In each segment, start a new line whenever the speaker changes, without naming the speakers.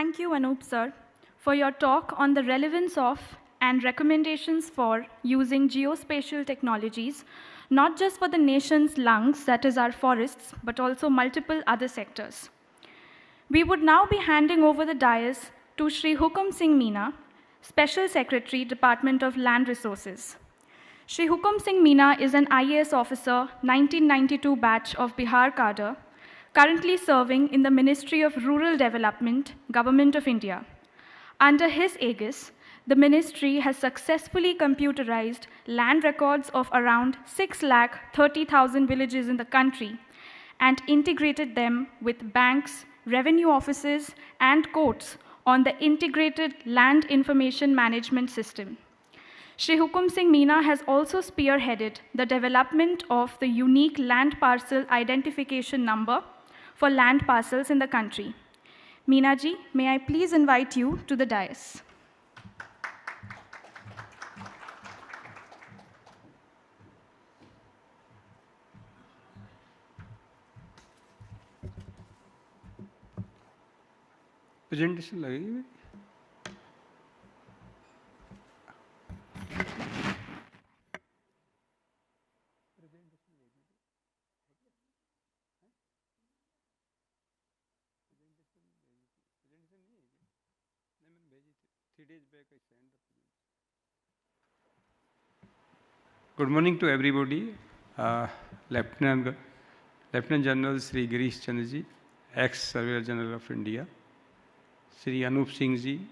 Thank you, Anup sir, for your talk on the relevance of and recommendations for using geospatial technologies, not just for the nation's lungs, that is our forests, but also multiple other sectors. We would now be handing over the dais to Shri Hukum Singh Meena, Special Secretary, Department of Land Resources. Shri Hukum Singh Meena is an IAS officer, 1992 batch of Bihar cadre, currently serving in the Ministry of Rural Development, Government of India. Under his aegis, the ministry has successfully computerized land records of around 630,000 villages in the country and integrated them with banks, revenue offices, and courts on the Integrated Land Information Management System. Shri Hukum Singh Meena has also spearheaded the development of the unique land parcel identification number for land parcels in the country. Meena ji, may I please invite you to the dais.
Presentation लगेगी Good morning to everybody. Lieutenant General Sri Girish Chandra ji, ex-Surveyor General of India. Shri Anup Singh ji,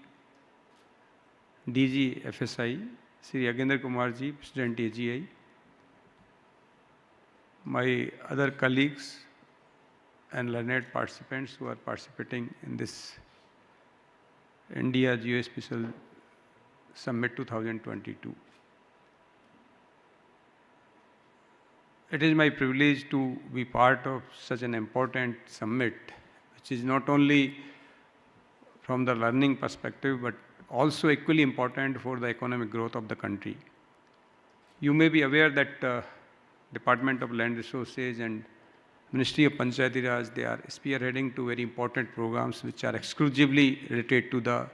DG FSI, Shri Agendra Kumar ji, President AGI, my other colleagues and learned participants who are participating in this India Geospatial Summit 2022. It is my privilege to be part of such an important summit, which is not only from the learning perspective, but also equally important for the economic growth of the country. You may be aware that Department of Land Resources and Ministry of Panchayati Raj, they are spearheading two very important programs which are exclusively related to the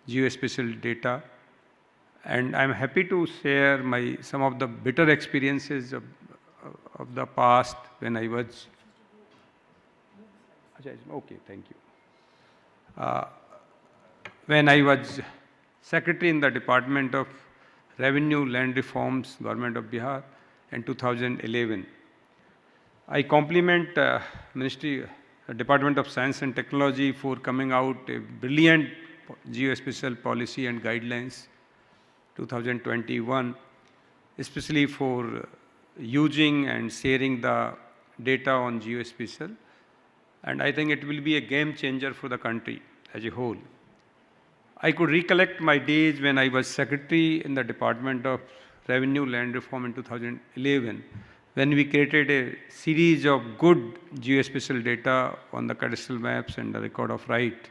geospatial data. And I'm happy to share some of the bitter experiences of the past when I was... Okay, thank you. When I was Secretary in the Department of Revenue Land Reforms, Government of Bihar in 2011. I compliment Department of Science and Technology for coming out a brilliant geospatial policy and guidelines 2021, especially for using and sharing the data on geospatial. And I think it will be a game changer for the country as a whole. I could recollect my days when I was Secretary in the Department of Revenue Land Reform in 2011, when we created a series of good geospatial data on the cadastral maps and the record of right.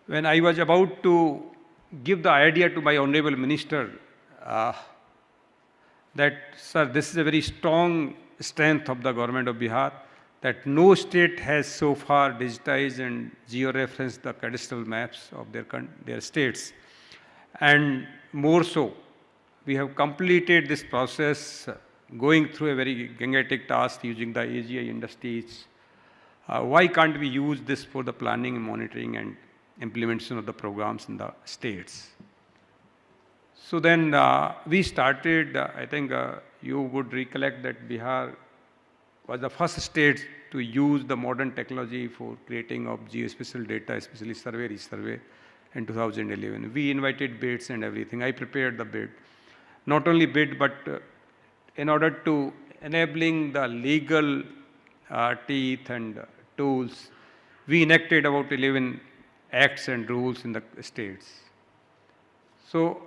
When I was about to give the idea to my Honorable Minister that, sir, this is a very strong strength of the government of Bihar, that no state has so far digitized and geo-referenced the cadastral maps of their states. And more so, we have completed this process going through a very gigantic task using the AGI industries. Why can't we use this for the planning, monitoring, and implementation of the programs in the states? So then we started, I think you would recollect that Bihar was the first state to use the modern technology for creating of geospatial data, especially survey, resurvey in 2011. We invited bids and everything. I prepared the bid. Not only bid, but in order to enabling the legal teeth and tools, we enacted about 11 acts and rules in the states. So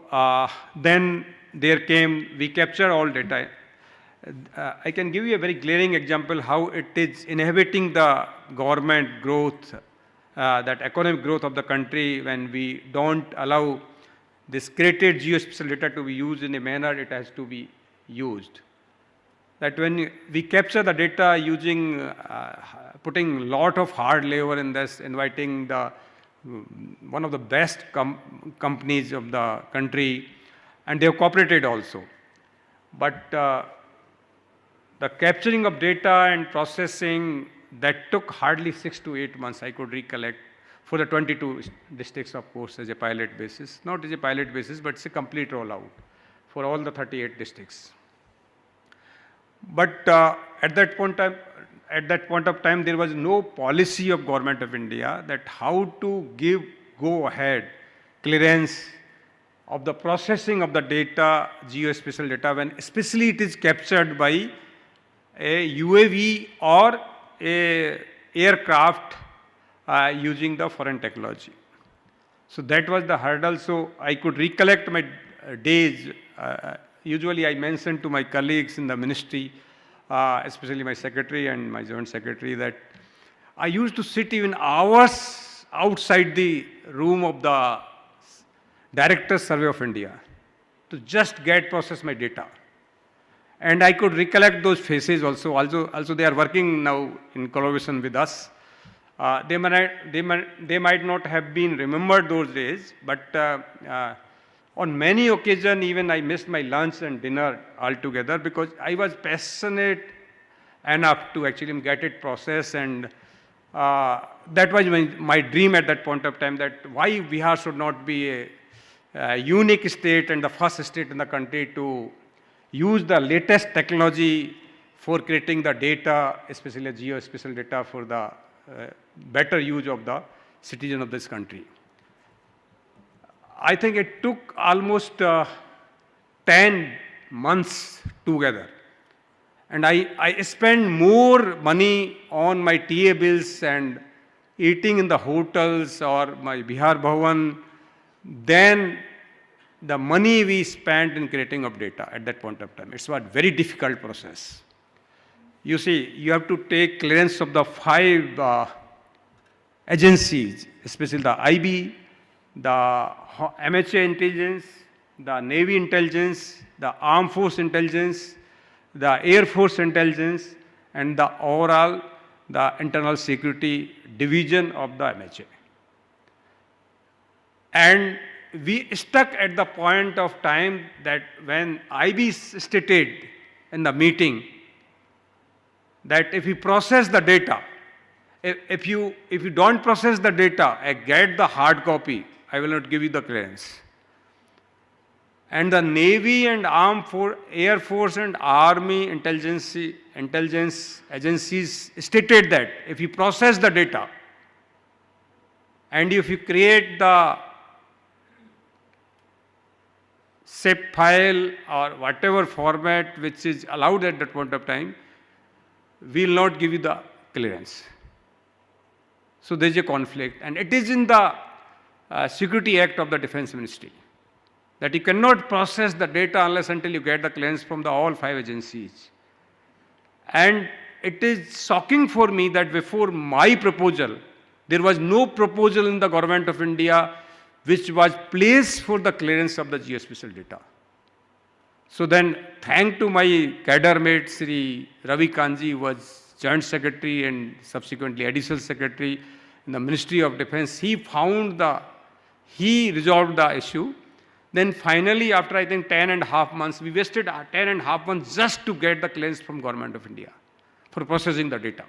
then we capture all data. I can give you a very glaring example how it is inhibiting the government growth, that economic growth of the country when we don't allow this created geospatial data to be used in a manner it has to be used. that when we capture the data using, putting a lot of hard labor in this, inviting one of the best companies of the country, and they have cooperated also. But the capturing of data and processing, that took hardly 6 to 8 months, I could recollect, for the 22 districts, of course, as a pilot basis. Not as a pilot basis, but it's a complete rollout for all the 38 districts. But at that point of time, there was no policy of Government of India that how to give go-ahead clearance of the processing of the data, geospatial data, when especially it is captured by a UAV or a aircraft using the foreign technology. So that was the hurdle. So I could recollect my days. Usually I mention to my colleagues in the ministry, especially my secretary and my joint secretary, that I used to sit even hours outside the room of the Director's Survey of India to just process my data. And I could recollect those faces also. Also they are working now in collaboration with us. They might not have been remembered those days, but on many occasions, even I missed my lunch and dinner altogether because I was passionate enough to actually get it processed, and that was my dream at that point of time, that why Bihar should not be a unique state and the first state in the country to use the latest technology for creating the data, especially geospatial data, for the better use of the citizen of this country. I think it took almost 10 months together. And I spent more money on my TA bills and eating in the hotels or my Bihar Bhavan than the money we spent in creating of data at that point of time. It's a very difficult process. You see, you have to take clearance of the 5 agencies, especially the IB, the MHA intelligence, the Navy intelligence, the Armed Force intelligence, the Air Force intelligence, and the overall, the internal security division of the MHA. And we stuck at the point of time that when IB stated in the meeting that if you process the data, if you don't process the data, get the hard copy, I will not give you the clearance. And the Navy and Armed Force, Air Force and Army intelligence agencies stated that if you process the data and if you create the SIP file or whatever format which is allowed at that point of time, we will not give you the clearance. So there is a conflict, and it is in the Security Act of the Defense Ministry that you cannot process the data unless until you get the clearance from all 5 agencies. And it is shocking for me that before my proposal, there was no proposal in the Government of India which was placed for the clearance of the geospatial data. So then, thanks to my cadre mate, Shri Ravi Kanji, who was Joint Secretary and subsequently Additional Secretary in the Ministry of Defense, he resolved the issue. Then finally, after I think 10.5 months, we wasted 10.5 months just to get the clearance from Government of India for processing the data.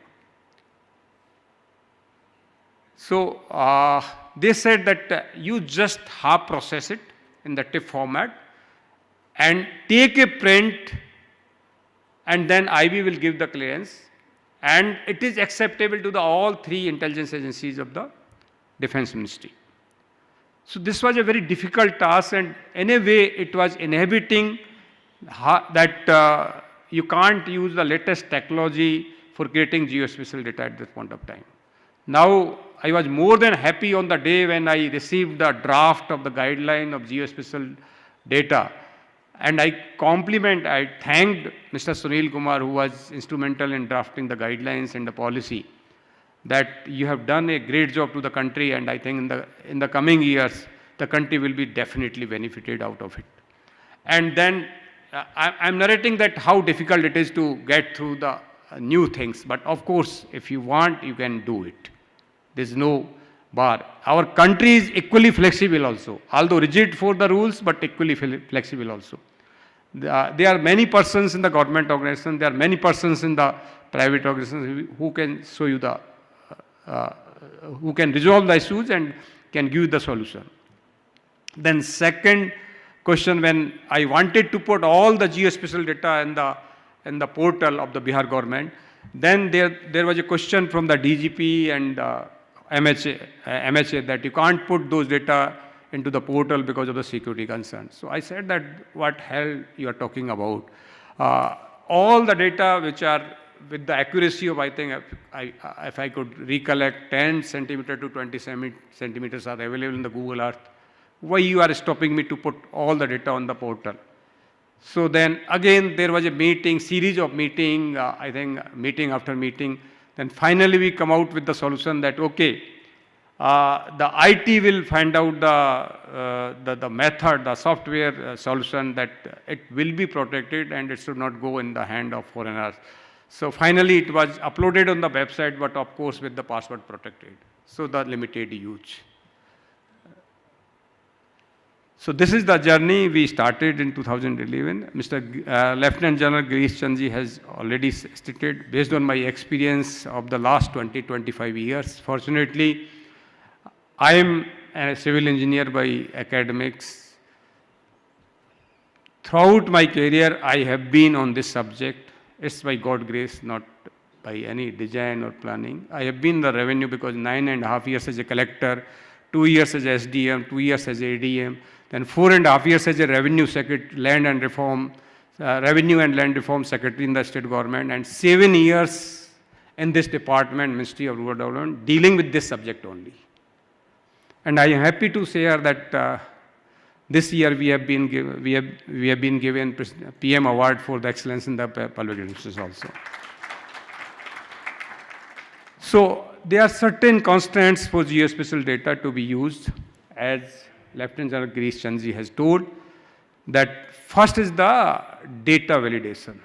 So they said that you just half process it in the TIFF format and take a print, and then IB will give the clearance, and it is acceptable to all 3 intelligence agencies of the Defense Ministry. So this was a very difficult task, and in a way it was inhibiting that you can't use the latest technology for creating geospatial data at this point of time. Now, I was more than happy on the day when I received the draft of the guideline of geospatial data, and I thanked Mr. Sunil Kumar, who was instrumental in drafting the guidelines and the policy, that you have done a great job to the country, and I think in the coming years, the country will be definitely benefited out of it. And then I'm narrating that how difficult it is to get through the new things. But of course, if you want, you can do it. There's no bar. Our country is equally flexible also, although rigid for the rules, but equally flexible also. There are many persons in the government organization, there are many persons in the private organizations who can show you the, who can resolve the issues and can give the solution. Then second question, when I wanted to put all the geospatial data in the portal of the Bihar government, then there was a question from the DGP and MHA that you can't put those data into the portal because of the security concerns. So I said that what hell you are talking about. All the data which are with the accuracy of, I think, if I could recollect, 10 centimeter to 20 centimeters are available in the Google Earth. Why you are stopping me to put all the data on the portal? So then again there was a meeting, series of meeting, I think meeting after meeting. Then finally we come out with the solution that okay, the IT will find out the method, the software solution that it will be protected and it should not go in the hand of foreigners. So finally it was uploaded on the website, but of course with the password protected. So the limited use. So this is the journey we started in 2011. Mr. Lieutenant General Girish Chandji has already stated, based on my experience of the last 20-25 years. Fortunately, I am a civil engineer by academics. Throughout my career, I have been on this subject. It's by God's grace, not by any design or planning. I have been in the revenue because 9.5 years as a collector, 2 years as SDM, 2 years as ADM, then 4.5 years as a revenue secretary, land and reform, revenue and land reform secretary in the state government, and 7 years in this department, Ministry of Rural Development, dealing with this subject only. And I am happy to share that this year we have been given PM award for the excellence in the public administration also. So there are certain constraints for geospatial data to be used, as Lieutenant General Girish Chandji has told, that first is the data validation,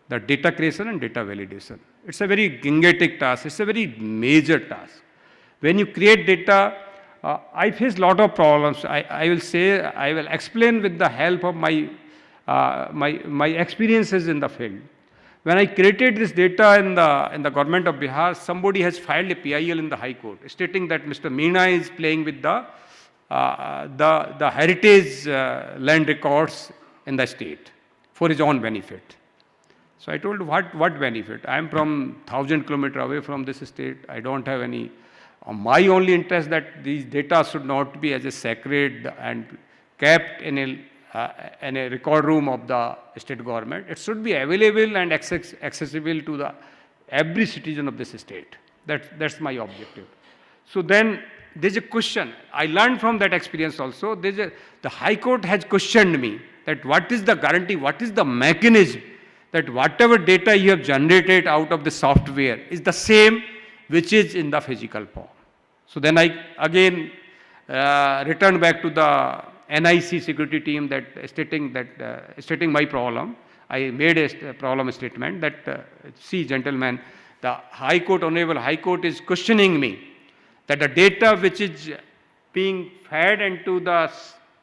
the data creation and data validation. It's a very gigantic task. It's a very major task. When you create data, I face a lot of problems. I will explain with the help of my experiences in the field. When I created this data in the government of Bihar, somebody has filed a PIL in the High Court stating that Mr. Meena is playing with the heritage land records in the state for his own benefit. So I told, what benefit? I am from 1,000 kilometers away from this state. I don't have any. My only interest that these data should not be as a sacred and kept in a record room of the state government. It should be available and accessible to every citizen of this state. That's my objective. So then there's a question. I learned from that experience also. The High Court has questioned me that what is the guarantee, what is the mechanism that whatever data you have generated out of the software is the same which is in the physical form. So then I again returned back to the NIC security team that stating my problem. I made a problem statement that, see gentlemen, the High Court, Honorable High Court is questioning me that the data which is being fed into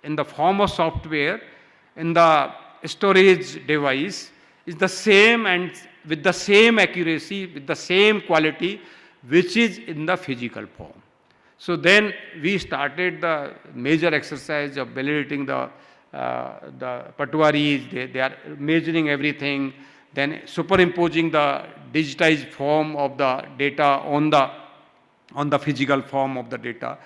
in the form of software in the storage device is the same and with the same accuracy, with the same quality which is in the physical form. So then we started the major exercise of validating the patuaris. They are measuring everything, then superimposing the digitized form of the data on the physical form of the data.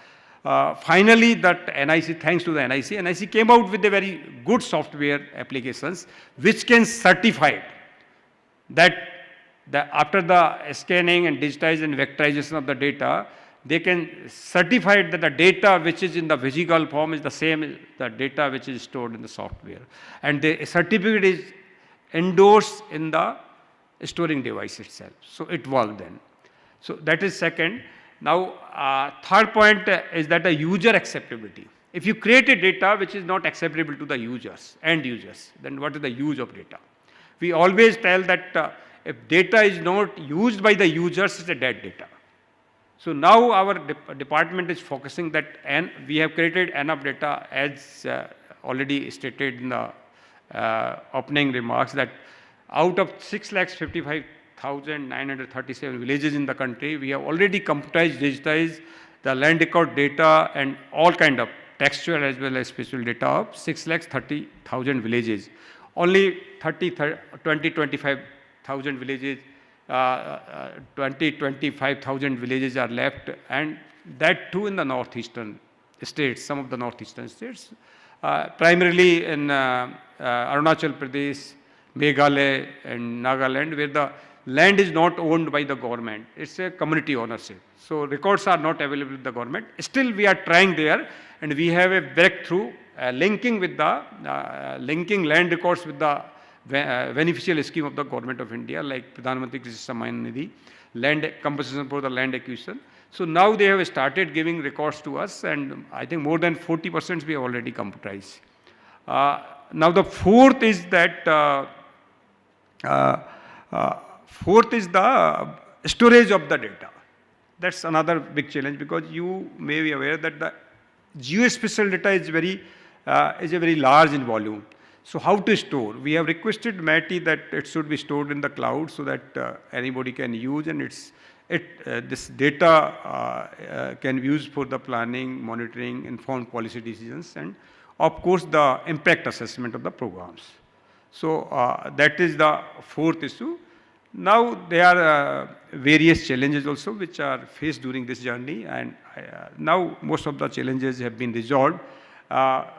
Finally, that NIC, thanks to the NIC came out with a very good software applications which can certify that after the scanning and digitization and vectorization of the data, they can certify that the data which is in the physical form is the same as the data which is stored in the software. And the certificate is endorsed in the storing device itself. So it worked then. So that is second. Now, third point is that the user acceptability. If you create a data which is not acceptable to the users, end users, then what is the use of data? We always tell that if data is not used by the users, it's a dead data. So now our department is focusing that, and we have created enough data, as already stated in the opening remarks, that out of 6,55,937 villages in the country, we have already computerized, digitized the land record data and all kind of textual as well as spatial data of 6,30,000 villages. Only 25,000 villages, 25,000 villages are left, and that too in the northeastern states, some of the northeastern states, primarily in Arunachal Pradesh, Meghalaya and Nagaland, where the land is not owned by the government. It's a community ownership. So records are not available with the government. Still we are trying there, and we have a breakthrough linking with the, linking land records with the beneficial scheme of the government of India, like Pradhan Mantri Krishi Samman Nidhi, land compensation for the land acquisition. So now they have started giving records to us, and I think more than 40% we have already computerized. Now the fourth is that the storage of the data. That's another big challenge, because you may be aware that the geospatial data is a very large in volume. So how to store? We have requested MATI that it should be stored in the cloud so that anybody can use, and this data can be used for the planning, monitoring, informed policy decisions, and of course the impact assessment of the programs. So that is the fourth issue. Now there are various challenges also which are faced during this journey, and now most of the challenges have been resolved.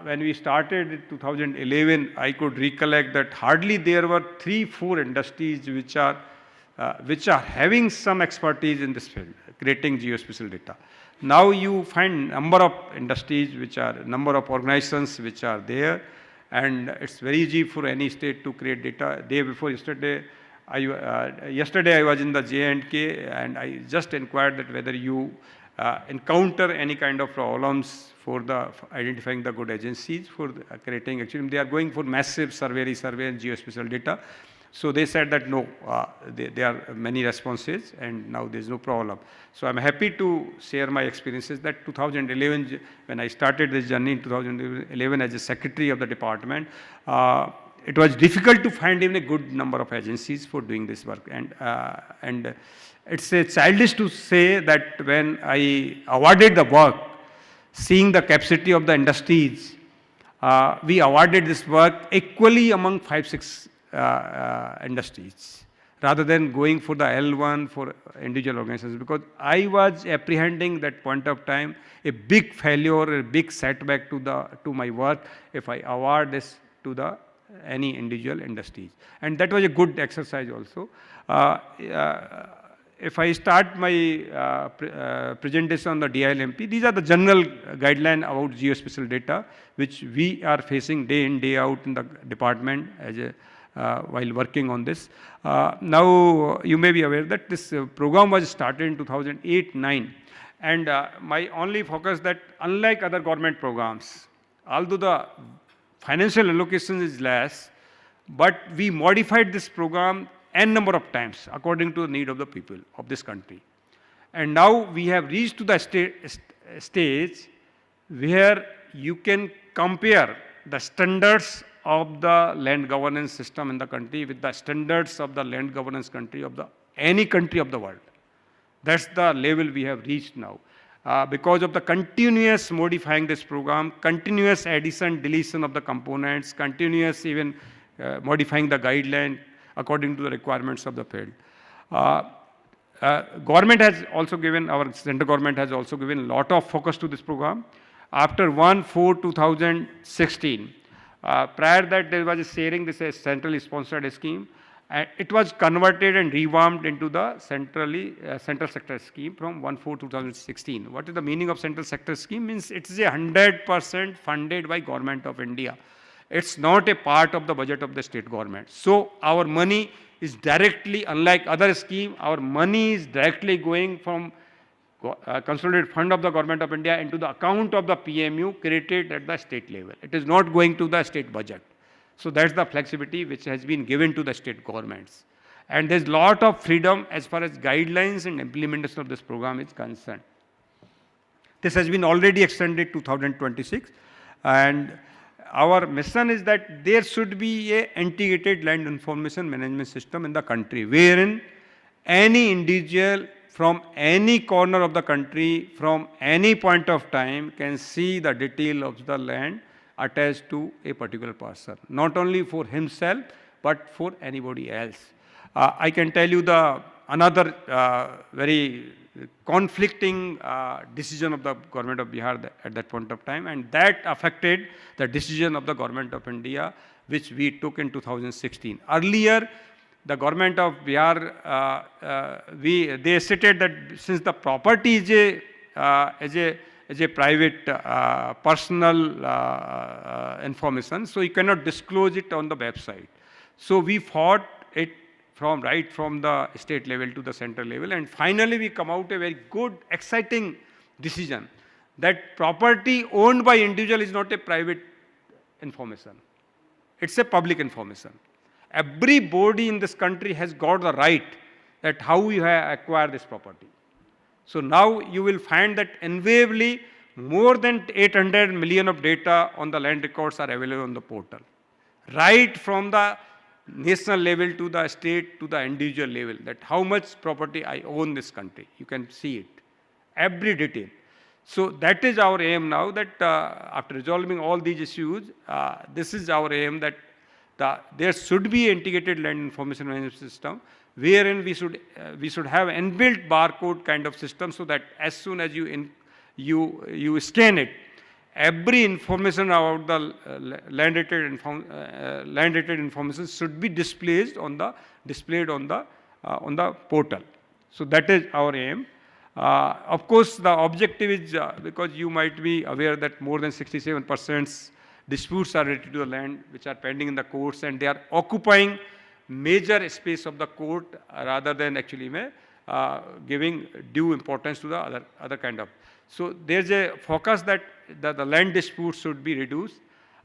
When we started in 2011, I could recollect that hardly there were 3-4 industries which are having some expertise in this field, creating geospatial data. Now you find number of industries number of organizations which are there, and it's very easy for any state to create data. Day before yesterday, yesterday I was in the J&K, and I just inquired that whether you encounter any kind of problems for identifying the good agencies for creating. Actually, they are going for massive survey and geospatial data. So they said that no, there are many responses, and now there is no problem. So I'm happy to share my experiences that 2011, when I started this journey in 2011 as a secretary of the department, it was difficult to find even a good number of agencies for doing this work. And it's childish to say that when I awarded the work, seeing the capacity of the industries, we awarded this work equally among 5-6 industries, rather than going for the L1 for individual organizations, because I was apprehending that point of time a big failure, a big setback to my work if I award this to any individual industries. And that was a good exercise also. If I start my presentation on the DILMP, these are the general guidelines about geospatial data, which we are facing day in, day out in the department while working on this. Now, you may be aware that this program was started in 2008-9, and my only focus that unlike other government programs, although the financial allocation is less, but we modified this program n number of times according to the need of the people of this country. And now we have reached to the stage where you can compare the standards of the land governance system in the country with the standards of the land governance country of any country of the world. That's the level we have reached now. Because of the continuous modifying this program, continuous addition, deletion of the components, continuous even modifying the guideline according to the requirements of the field. Government has also given, our central government has also given a lot of focus to this program. After 1/4/2016, prior that there was a sharing, this is a centrally sponsored scheme, and it was converted and revamped into the central sector scheme from 1/4/2016. What is the meaning of central sector scheme? Means it is 100% funded by Government of India. It's not a part of the budget of the state government. So our money is directly, unlike other scheme, our money is directly going from consolidated fund of the Government of India into the account of the PMU created at the state level. It is not going to the state budget. So that's the flexibility which has been given to the state governments. And there's lot of freedom as far as guidelines and implementation of this program is concerned. This has been already extended to 2026, and our mission is that there should be an integrated land information management system in the country, wherein any individual from any corner of the country, from any point of time, can see the detail of the land attached to a particular parcel, not only for himself, but for anybody else. I can tell you another very conflicting decision of the Government of Bihar at that point of time, and that affected the decision of the Government of India, which we took in 2016. Earlier, the Government of Bihar, they stated that since the property is a private personal information, so you cannot disclose it on the website. So we fought it right from the state level to the central level, and finally we come out a very good, exciting decision that property owned by individual is not a private information. It's a public information. Everybody in this country has got the right that how you acquire this property. So now you will find that invariably more than 800 million of data on the land records are available on the portal, right from the national level to the state to the individual level, that how much property I own in this country. You can see it, every detail. So that is our aim now, that after resolving all these issues, this is our aim, that there should be an integrated land information management system, wherein we should have inbuilt barcode kind of system, so that as soon as you scan it, every information about the land-related information should be displayed on the portal. So that is our aim. Of course, the objective is because you might be aware that more than 67% disputes are related to the land which are pending in the courts, and they are occupying major space of the court rather than actually giving due importance to the other kind of. So there's a focus that the land disputes should be reduced.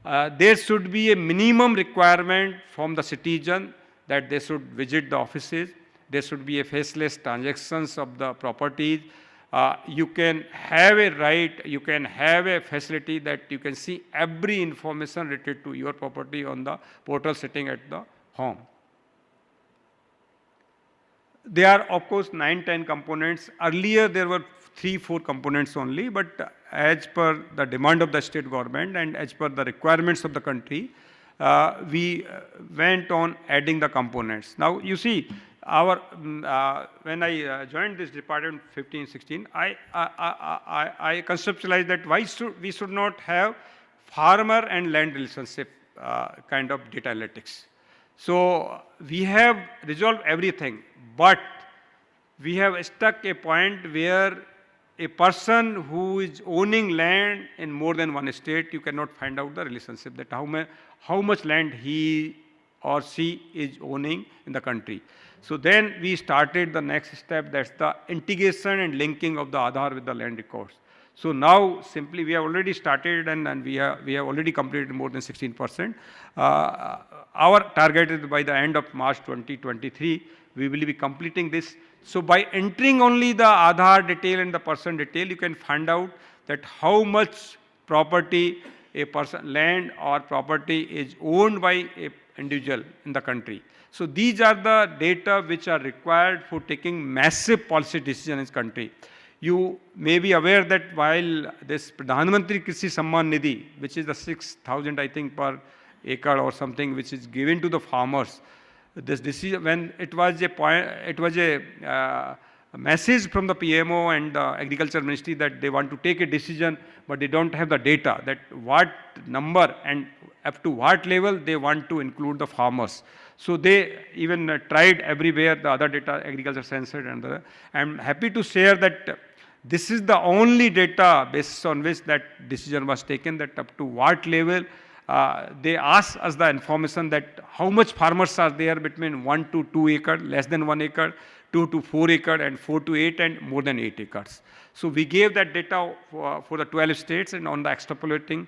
There should be a minimum requirement from the citizen that they should visit the offices. There should be a faceless transactions of the properties. You can have a right, you can have a facility that you can see every information related to your property on the portal sitting at the home. There are, of course, 9-10 components. Earlier, there were 3-4 components only, but as per the demand of the state government and as per the requirements of the country, we went on adding the components. Now, you see, when I joined this department 15-16, I conceptualized that we should not have farmer and land relationship kind of data analytics. So we have resolved everything, but we have stuck a point where a person who is owning land in more than one state, you cannot find out the relationship, that how much land he or she is owning in the country. So then we started the next step, that's the integration and linking of the Aadhaar with the land records. So now simply we have already started and we have already completed more than 16%. Our target is by the end of March 2023, we will be completing this. So by entering only the Aadhaar detail and the person detail, you can find out that how much property a person, land or property is owned by an individual in the country. So these are the data which are required for taking massive policy decisions in this country. You may be aware that while this Pradhan Mantri Krishi Samman Nidhi, which is the 6,000 I think per acre or something, which is given to the farmers, this decision, when it was a message from the PMO and the Agriculture Ministry that they want to take a decision, but they don't have the data, that what number and up to what level they want to include the farmers. So they even tried everywhere, the other data, agriculture censored, and I'm happy to share that this is the only data basis on which that decision was taken, that up to what level they asked us the information that how much farmers are there between 1 to 2 acre, less than 1 acre, 2 to 4 acre and 4 to 8 and more than 8 acres. So we gave that data for the 12 states, and on the extrapolating,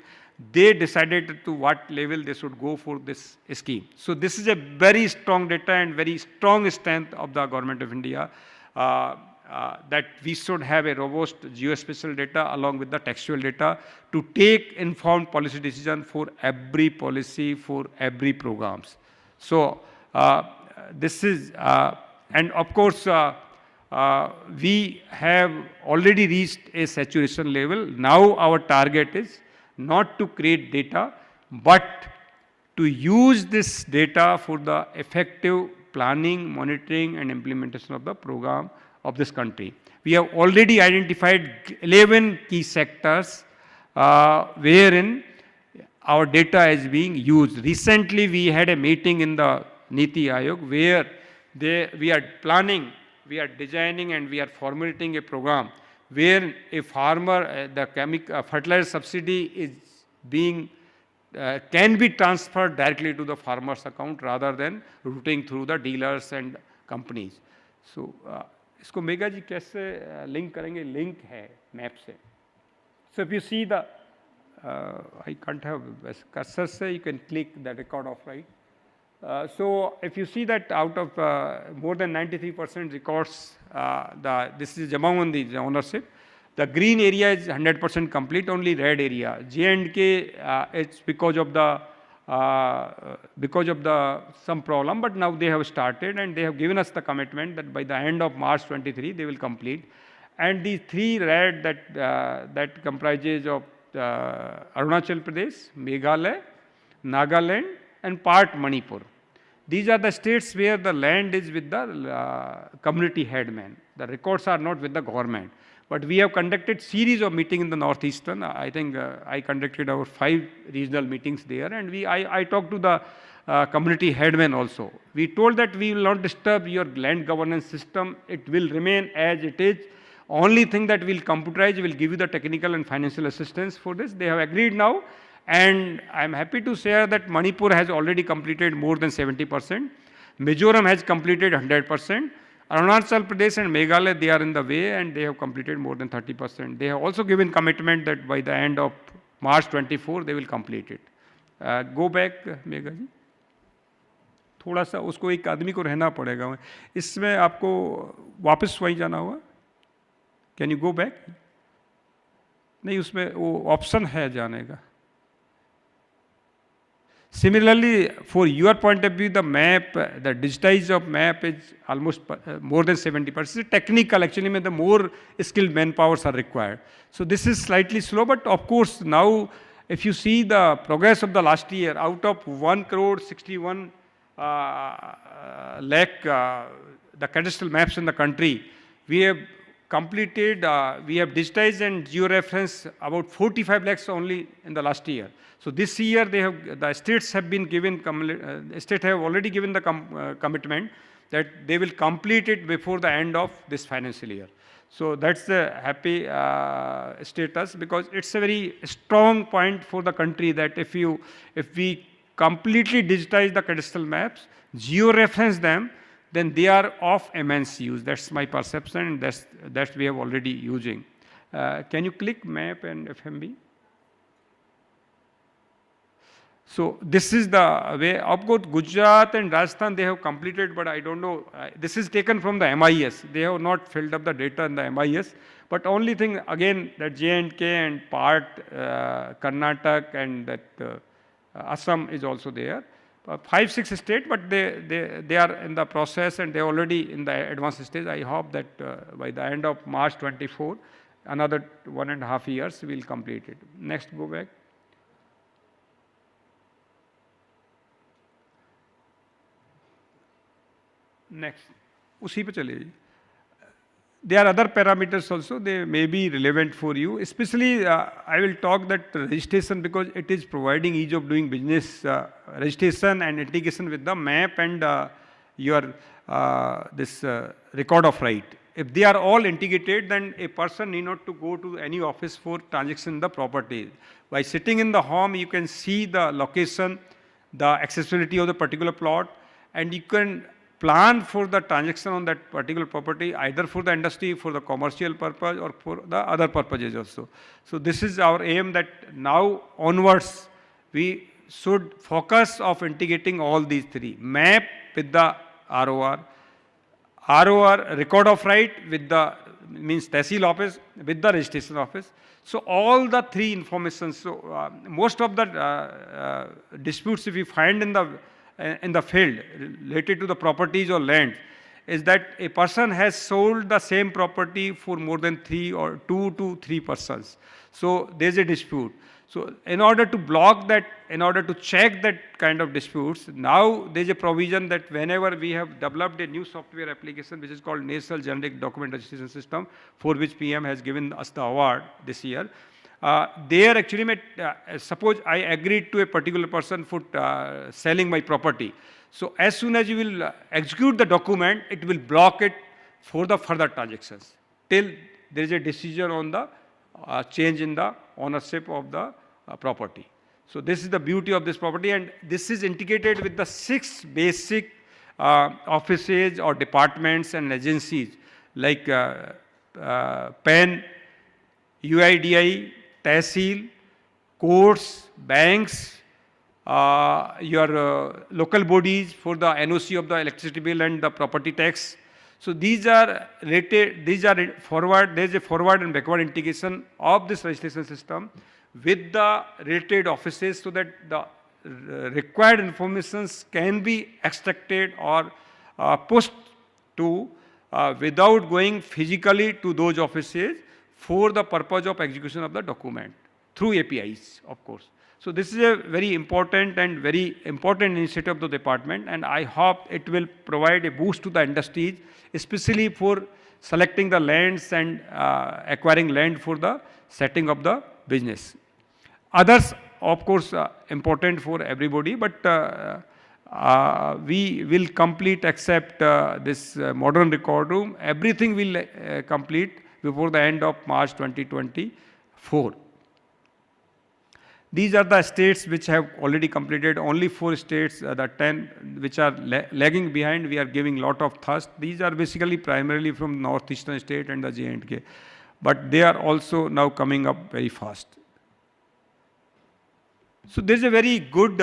they decided to what level they should go for this scheme. So this is a very strong data and very strong strength of the Government of India, that we should have a robust geospatial data along with the textual data to take informed policy decision for every policy, for every programs. So this is, and of course, we have already reached a saturation level. Now our target is not to create data, but to use this data for the effective planning, monitoring, and implementation of the program of this country. We have already identified 11 key sectors wherein our data is being used. Recently, we had a meeting in the Niti Aayog where we are planning, we are designing, and we are formulating a program where a farmer, the fertilizer subsidy is being, can be transferred directly to the farmer's account rather than routing through the dealers and companies. So, इसको mega जी कैसे link करेंगे? Link है map से. So if you see the, I can't have cursor say, you can click the record of, right? So if you see that out of more than 93% records, this is among the ownership. The green area is 100% complete, only red area. J&K, it's because of the some problem, but now they have started and they have given us the commitment that by the end of March 23 they will complete. And the three red that comprises of Arunachal Pradesh, Meghalaya, Nagaland, and part Manipur. These are the states where the land is with the community headman. The records are not with the government. But we have conducted series of meetings in the northeastern. I think I conducted our 5 regional meetings there, and I talked to the community headmen also. We told that we will not disturb your land governance system. It will remain as it is. Only thing that we'll computerize, will give you the technical and financial assistance for this. They have agreed now, and I'm happy to share that Manipur has already completed more than 70%. Mizoram has completed 100%. Arunachal Pradesh and Meghalaya, they are in the way and they have completed more than 30%. They have also given commitment that by the end of March 24, they will complete it. Go back, Megha ji. थोड़ा सा उसको एक आदमी को रहना पड़ेगा. इसमें आपको वापस वहीं जाना होगा. Can you go back? नहीं, उसमें वो ऑप्शन है जाने का. Similarly, for your point of view, the map, the digitized of map is almost more than 70%. Technical, actually, the more skilled manpowers are required. So this is slightly slow, but of course, now if you see the progress of the last year, out of 1 crore 61 lakh the cadastral maps in the country, we have completed, we have digitized and georeferenced about 45 lakhs only in the last year. So this year the states have been given, states have already given the commitment that they will complete it before the end of this financial year. So that's the happy status, because it's a very strong point for the country that if we completely digitize the cadastral maps, georeference them, then they are of immense use. That's my perception, and that's we have already using. Can you click map and FMB? So this is the way. Of course, Gujarat and Rajasthan, they have completed, but I don't know. This is taken from the MIS. They have not filled up the data in the MIS. But only thing, again, that J&K and part Karnataka and that Assam is also there. 5-6 states, but they are in the process and they are already in the advanced stage. I hope that by the end of March 24, another 1.5 years, we will complete it. Next, go back. Next, उसी पे चलिए. There are other parameters also, they may be relevant for you. Especially, I will talk that registration, because it is providing ease of doing business, registration and integration with the map and your this record of right. If they are all integrated, then a person need not to go to any office for transaction in the property. By sitting in the home, you can see the location, the accessibility of the particular plot, and you can plan for the transaction on that particular property, either for the industry, for the commercial purpose, or for the other purposes also. So this is our aim, that now onwards, we should focus of integrating all these three: map with the ROR, ROR, record of right, with the means Tehsil office with the registration office. So all the three information. So most of the disputes if we find in the field related to the properties or land is that a person has sold the same property for more than 3 or 2 to 3 persons. So there is a dispute. So in order to block that, in order to check that kind of disputes, now there is a provision that whenever we have developed a new software application which is called National Generic Document Registration System, for which PM has given us the award this year. There actually, suppose I agreed to a particular person for selling my property. So as soon as you will execute the document, it will block it for the further transactions till there is a decision on the change in the ownership of the property. So this is the beauty of this property, and this is integrated with the 6 basic offices or departments and agencies like PAN, UIDI, Tehsil, courts, banks, your local bodies for the NOC of the electricity bill and the property tax. So these are related, forward, there is a forward and backward integration of this registration system with the related offices, so that the required informations can be extracted or pushed to without going physically to those offices for the purpose of execution of the document through APIs, of course. So this is a very important initiative of the department, and I hope it will provide a boost to the industries, especially for selecting the lands and acquiring land for the setting up the business. Others, of course, important for everybody, but we will complete except this modern record room. Everything will complete before the end of March 2024. These are the states which have already completed. Only 4 states, the 10 which are lagging behind, we are giving lot of thrust. These are basically primarily from northeastern state and the J&K. But they are also now coming up very fast. So this is a very good,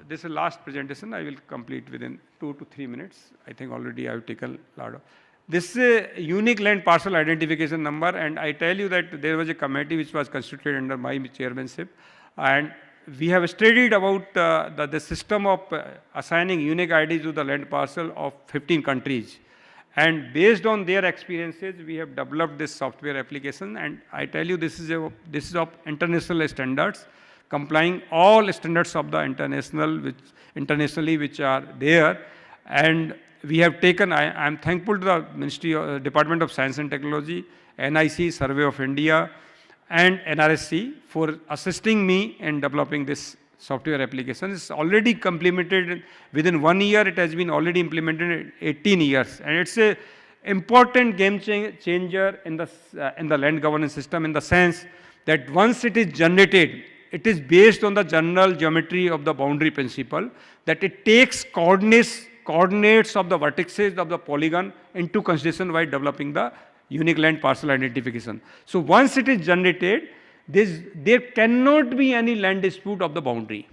this is the last presentation. I will complete within 2 to 3 minutes. I think already I have taken a lot of. This is a unique land parcel identification number, and I tell you that there was a committee which was constituted under my chairmanship, and we have studied about the system of assigning unique ID to the land parcel of 15 countries. And based on their experiences, we have developed this software application, and I tell you this is of international standards, complying all standards of the internationally which are there. And we have taken, I am thankful to the Department of Science and Technology, NIC, Survey of India, and NRSC for assisting me in developing this software application. It's already implemented within 1 year. It has been already implemented in 18 years, and it's a important game changer in the land governance system, in the sense that once it is generated, it is based on the general geometry of the boundary principle, that it takes coordinates of the vertices of the polygon into consideration while developing the unique land parcel identification. So once it is generated, there cannot be any land dispute of the boundary.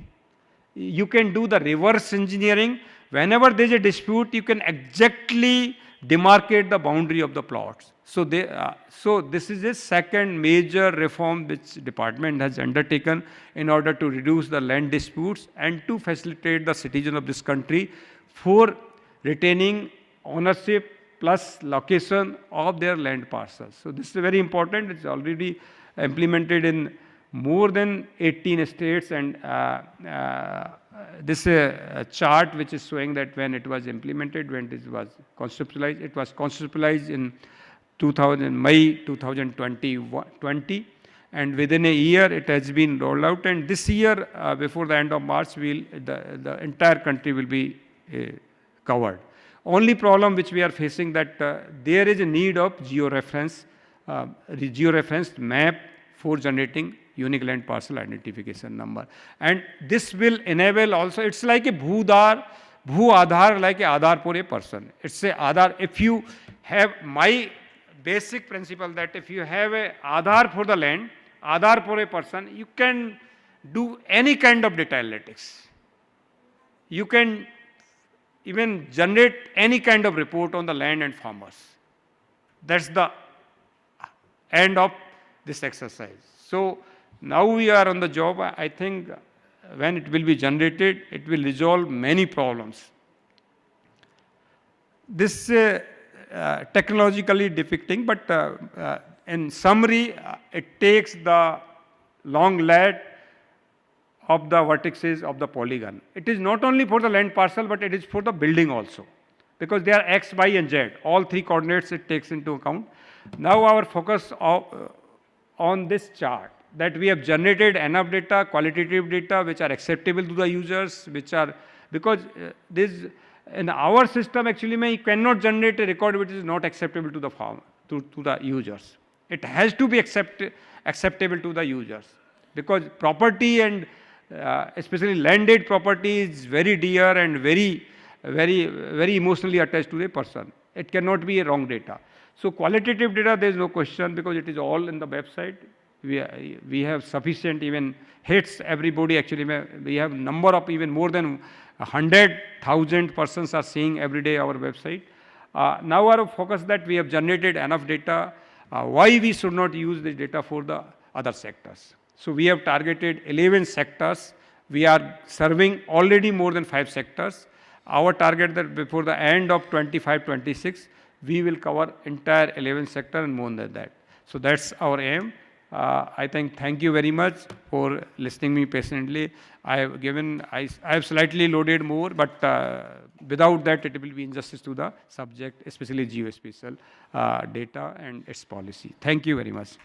You can do the reverse engineering. Whenever there is a dispute, you can exactly demarcate the boundary of the plots. So this is a second major reform which department has undertaken in order to reduce the land disputes and to facilitate the citizens of this country for retaining ownership plus location of their land parcels. So this is very important. It's already implemented in more than 18 states, and this is a chart which is showing that when it was implemented, when it was conceptualized. It was conceptualized in May 2020, and within a year it has been rolled out, and this year before the end of March the entire country will be covered. Only problem which we are facing that there is a need of georeferenced map for generating unique land parcel identification number, and this will enable also. It's like a Bhoodar, Bhu Aadhar like a Aadhar for a person. It's a Aadhar. If you have my basic principle that if you have a Aadhar for the land, Aadhar for a person, you can do any kind of data analytics. You can even generate any kind of report on the land and farmers. That's the end of this exercise. So now we are on the job. I think when it will be generated, it will resolve many problems. This technologically depicting, but in summary, it takes the long lat of the vertices of the polygon. It is not only for the land parcel, but it is for the building also, because they are x, y, and z. All three coordinates it takes into account. Now our focus on this chart, that we have generated enough data, qualitative data, which are acceptable to the users, which are, because this, in our system actually, you cannot generate a record which is not acceptable to the farm, to the users. It has to be acceptable to the users, because property and especially landed property is very dear and very emotionally attached to the person. It cannot be a wrong data. So qualitative data, there is no question, because it is all in the website. We have sufficient even hits. Everybody actually, we have number of even more than 100,000 persons are seeing every day our website. Now our focus that we have generated enough data. Why we should not use this data for the other sectors? So we have targeted 11 sectors. We are serving already more than 5 sectors. Our target that before the end of 25-26, we will cover entire 11 sector and more than that. So that's our aim. I think thank you very much for listening me patiently. I have slightly loaded more, but without that it will be injustice to the subject, especially geospatial data and its policy. Thank you very much.